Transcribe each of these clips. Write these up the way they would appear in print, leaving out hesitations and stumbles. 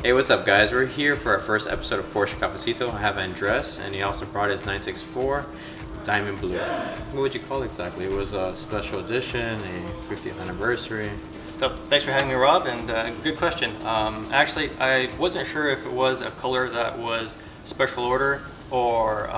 Hey, what's up guys? We're here for our first episode of Porsche y Cafécito. I have Andres, and he also brought his 964 Diamond Blue. What would you call it exactly? It was a special edition, a 50th anniversary. So, thanks for having me, Rob, and good question. Actually, I wasn't sure if it was a color that was special order or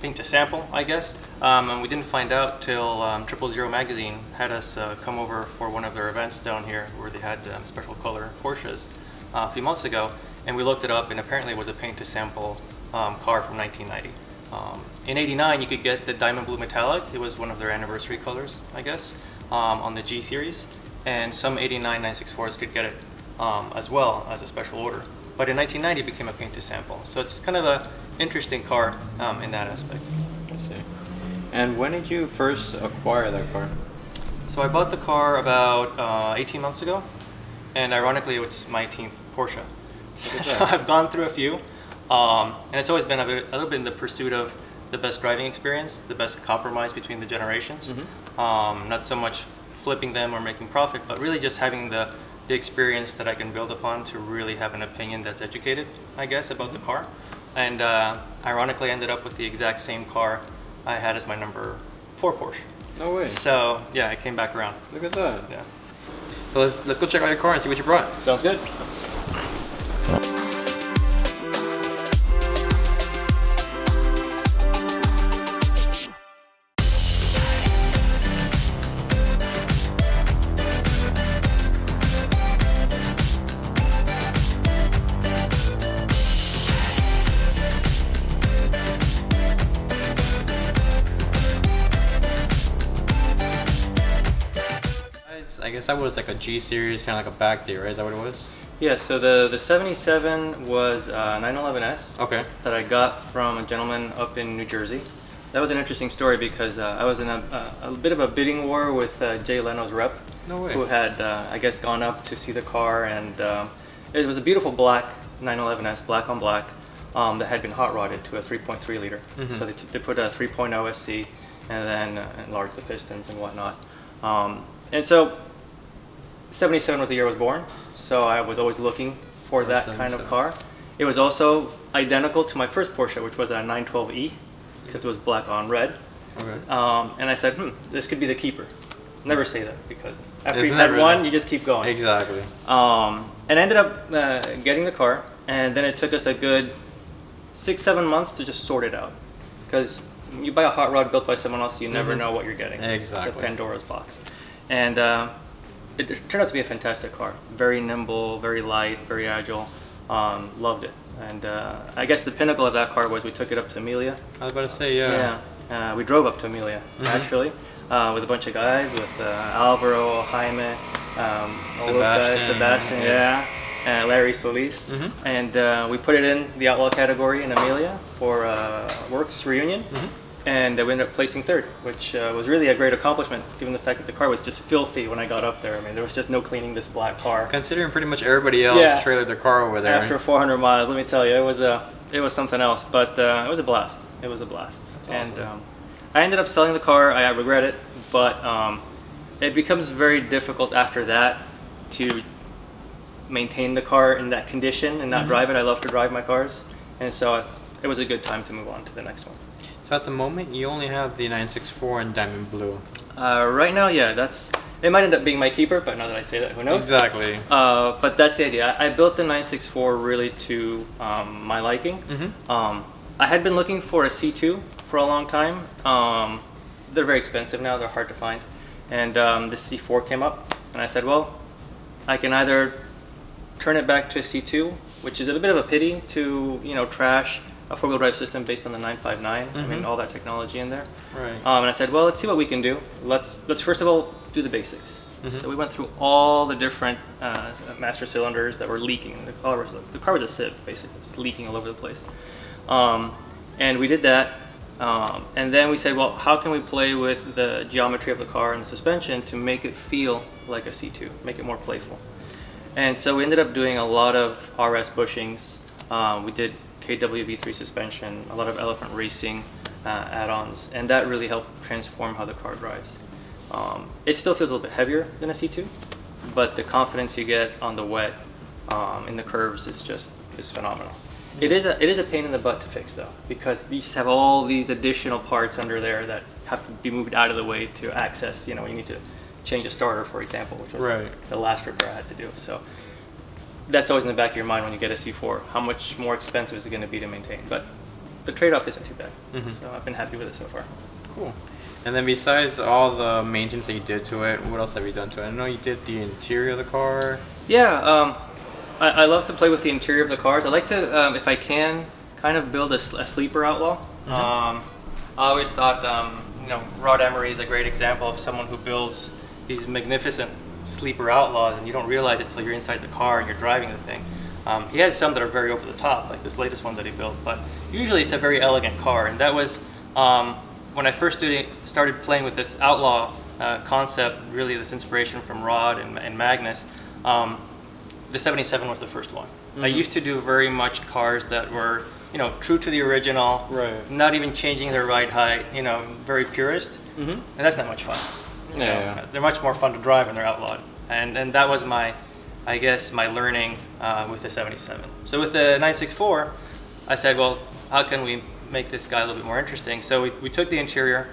paint to sample, I guess. And we didn't find out till 000 magazine had us come over for one of their events down here where they had special color Porsches a few months ago, and we looked it up, and apparently it was a paint to sample car from 1990. In '89 you could get the Diamond Blue Metallic. It was one of their anniversary colors, I guess, on the G series, and some '89 964s could get it as well as a special order. But in 1990 it became a paint to sample, so it's kind of a interesting car in that aspect. I see. And when did you first acquire that car? So I bought the car about 18 months ago, and ironically it's my 18th Porsche. So I've gone through a few, and it's always been a little bit in the pursuit of the best driving experience, the best compromise between the generations. Not so much flipping them or making profit, but really just having the experience that I can build upon to really have an opinion that's educated, I guess, about the car. And ironically I ended up with the exact same car I had as my number 4 Porsche. No way. So yeah, I came back around. Look at that. Yeah. So let's go check out your car and see what you brought. Sounds good. I guess that was like a G series, kind of like a back day, right? Is that what it was? Yeah, so the 77 was 911S. Okay. That I got from a gentleman up in New Jersey. That was an interesting story because I was in a bit of a bidding war with Jay Leno's rep. No way. Who had, I guess, gone up to see the car, and it was a beautiful black 911S, black on black, that had been hot rodded to a 3.3 liter. So they put a 3.0 SC and then enlarged the pistons and whatnot. And so 77 was the year I was born, so I was always looking for that kind of car. It was also identical to my first Porsche, which was a 912E, except it was black on red. Okay. And I said, this could be the keeper. Never say that, because after you've had one, you just keep going. Exactly. And I ended up getting the car, and then it took us a good 6-7 months to just sort it out. Because you buy a hot rod built by someone else, you never know what you're getting. Exactly. It's a Pandora's box. And it turned out to be a fantastic car. Very nimble, very light, very agile. Loved it. And I guess the pinnacle of that car was we took it up to Amelia. I was about to say, yeah. Yeah. We drove up to Amelia, actually, with a bunch of guys, with Alvaro, Jaime, all those guys, Sebastian, and Larry Solis. And we put it in the Outlaw category in Amelia for Works Reunion. And we ended up placing 3rd, which was really a great accomplishment, given the fact that the car was just filthy when I got up there. I mean, there was just no cleaning this black car. Considering pretty much everybody else trailered their car over there. After 400 miles, let me tell you, it was something else. But it was a blast. It was a blast. That's awesome. And I ended up selling the car. I regret it, but it becomes very difficult after that to maintain the car in that condition and not drive it. I love to drive my cars, and so it was a good time to move on to the next one. So at the moment, you only have the 964 and Diamond Blue. Right now, yeah, it might end up being my keeper, but now that I say that, who knows? Exactly. But that's the idea. I built the 964 really to my liking. I had been looking for a C2 for a long time. They're very expensive now. They're hard to find. And this C4 came up, and I said, well, I can either turn it back to a C2, which is a bit of a pity to, trash a 4-wheel drive system based on the 959. I mean, all that technology in there. Right. And I said, well, let's see what we can do. Let's first of all do the basics. So we went through all the different master cylinders that were leaking. The car was a sieve, basically, just leaking all over the place. And we did that. And then we said, well, how can we play with the geometry of the car and the suspension to make it feel like a C2, make it more playful? And so we ended up doing a lot of RS bushings. We did KWV3 suspension, a lot of Elephant Racing add-ons, and that really helped transform how the car drives. It still feels a little bit heavier than a C2, but the confidence you get on the wet in the curves is phenomenal. It is a pain in the butt to fix though, because you just have all these additional parts under there that have to be moved out of the way to access. You know, you need to change a starter, for example, which was the last repair I had to do. So that's always in the back of your mind when you get a C4. How much more expensive is it going to be to maintain? But the trade-off isn't too bad. So I've been happy with it so far. Cool. And then besides all the maintenance that you did to it, what else have you done to it? I know you did the interior of the car. Yeah, I love to play with the interior of the cars. I like to, if I can, kind of build a sleeper Outlaw. I always thought, you know, Rod Emery is a great example of someone who builds these magnificent sleeper Outlaws, and you don't realize it until you're inside the car and you're driving the thing. He has some that are very over the top, like this latest one that he built, but usually it's a very elegant car. And that was when I first started playing with this Outlaw concept, really this inspiration from Rod and Magnus. The 77 was the first one. I used to do very much cars that were, you know, true to the original, not even changing their ride height, you know, very purist, and that's not much fun. Yeah. They're much more fun to drive when they're outlawed, and that was my, I guess, my learning with the 77. So with the 964, I said, well, how can we make this guy a little bit more interesting? So we took the interior,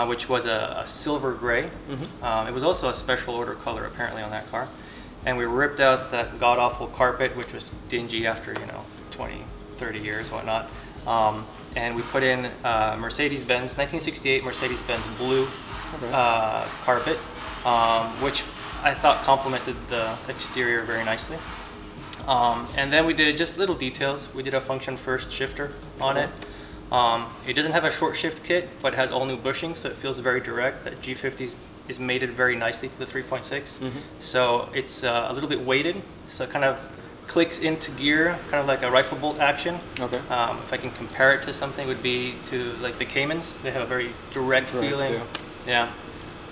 which was a silver gray. It was also a special order color apparently on that car. And we ripped out that god-awful carpet, which was dingy after, you know, 20, 30 years, whatnot. And we put in Mercedes-Benz, 1968 Mercedes-Benz blue carpet, which I thought complemented the exterior very nicely. And then we did just little details. We did a function first shifter on it. It doesn't have a short shift kit, but it has all new bushings, so it feels very direct. That G50 is mated very nicely to the 3.6. So it's a little bit weighted, so it kind of clicks into gear, kind of like a rifle bolt action. If I can compare it to something, it would be to like the Caymans. They have a very direct feeling. Yeah.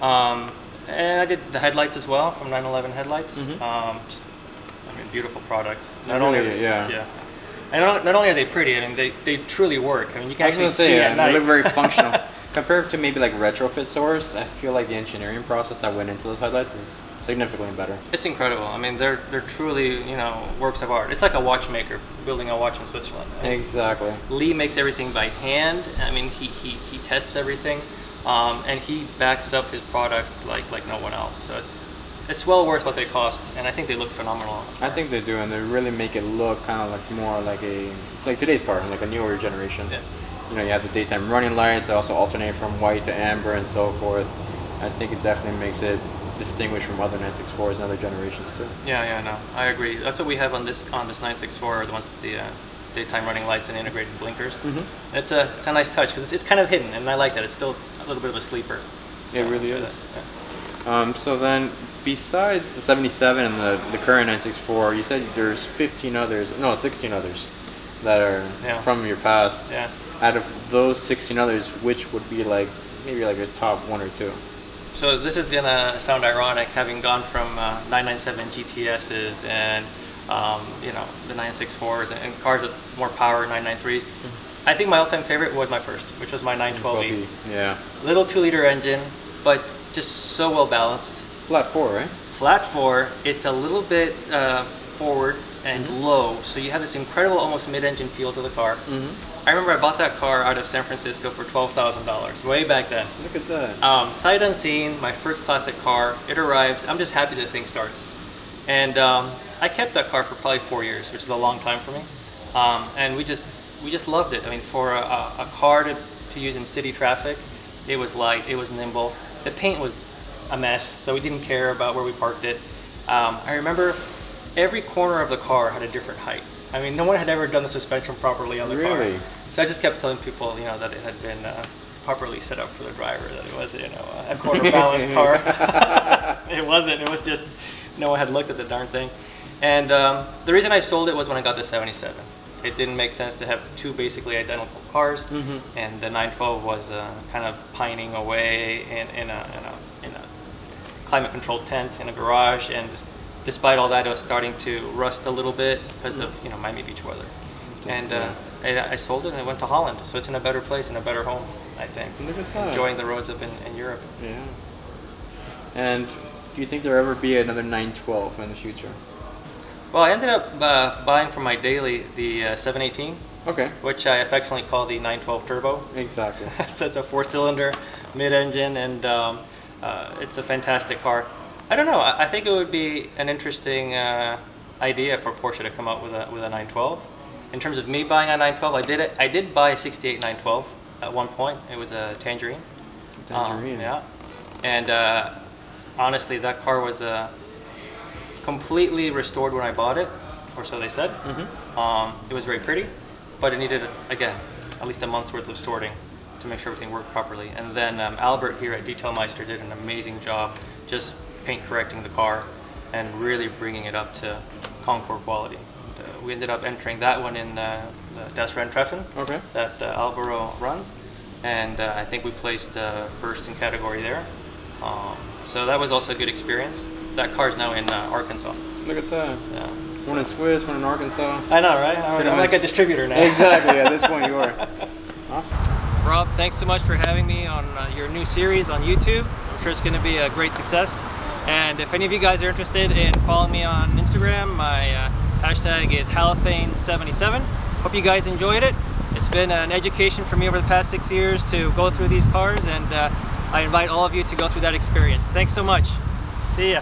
And I did the headlights as well, from 911 headlights. Just, I mean, beautiful product. Not only and not only are they pretty, I mean, they truly work. I mean, you can actually see at night. They look very functional. Compared to maybe like retrofit stores, I feel like the engineering process that went into those headlights is significantly better. It's incredible. I mean, they're truly, you know, works of art. It's like a watchmaker building a watch in Switzerland. Exactly. Lee makes everything by hand. I mean, he tests everything, and he backs up his product like no one else. So it's well worth what they cost, and I think they look phenomenal. I think they do, and they really make it look kind of like more like today's car, like a newer generation. You know, you have the daytime running lights. They also alternate from white to amber and so forth. I think it definitely makes it distinguished from other 964s and other generations too. Yeah, no, I agree. That's what we have on this 964, the ones with the daytime running lights and integrated blinkers. It's a nice touch because it's kind of hidden, and I like that. It's still a little bit of a sleeper. So it really is. So then, besides the 77 and the current 964, you said there's 16 others that are from your past. Out of those 16 others, which would be like maybe like a top one or two? So this is gonna sound ironic, having gone from 997 GTSs and you know, the 964s and cars with more power, 993s. I think my all-time favorite was my first, which was my 912E. Yeah. Little 2-liter engine, but just so well balanced. Flat 4, right? Flat 4. It's a little bit forward and low, so you have this incredible almost mid-engine feel to the car. I remember I bought that car out of San Francisco for $12,000 way back then. Look at that. Sight unseen, my first classic car. It arrives. I'm just happy the thing starts. And I kept that car for probably 4 years, which is a long time for me. And we just loved it. I mean, for a car to use in city traffic, it was light, it was nimble. The paint was a mess, so we didn't care about where we parked it. I remember every corner of the car had a different height. I mean, no one had ever done the suspension properly on the car. So I just kept telling people, you know, that it had been properly set up for the driver, that it was, you know, a quarter balanced car. It wasn't. It was just no one had looked at the darn thing. And the reason I sold it was when I got the 77. It didn't make sense to have two basically identical cars, and the 912 was kind of pining away in a climate-controlled tent in a garage, and despite all that, it was starting to rust a little bit because of, you know, Miami Beach weather. And I sold it and it went to Holland, so it's in a better place, in a better home, I think. Look at that. Enjoying the roads up in Europe. Yeah. And do you think there'll ever be another 912 in the future? Well, I ended up buying for my daily the 718. Okay. Which I affectionately call the 912 Turbo. Exactly. So it's a 4-cylinder mid-engine, and it's a fantastic car. I don't know. I think it would be an interesting idea for Porsche to come out with a 912. In terms of me buying a 912, I did buy a 68 912 at one point. It was a Tangerine. Tangerine. Yeah. And honestly, that car was completely restored when I bought it, or so they said. It was very pretty, but it needed, again, at least a month's worth of sorting to make sure everything worked properly. And then Albert here at Detailmeister did an amazing job just paint correcting the car and really bringing it up to Concours quality. We ended up entering that one in the Das Renntreffen that Alvaro runs, and I think we placed first in category there. So that was also a good experience. That car's now in Arkansas. Look at that. Yeah. One in Swiss, one in Arkansas. I know, right? I'm like a distributor now. Exactly, at this point you are. Awesome. Rob, thanks so much for having me on your new series on YouTube. I'm sure it's going to be a great success. And if any of you guys are interested in following me on Instagram, my hashtag is Halophane77. Hope you guys enjoyed it. It's been an education for me over the past 6 years to go through these cars, and I invite all of you to go through that experience. Thanks so much. See ya.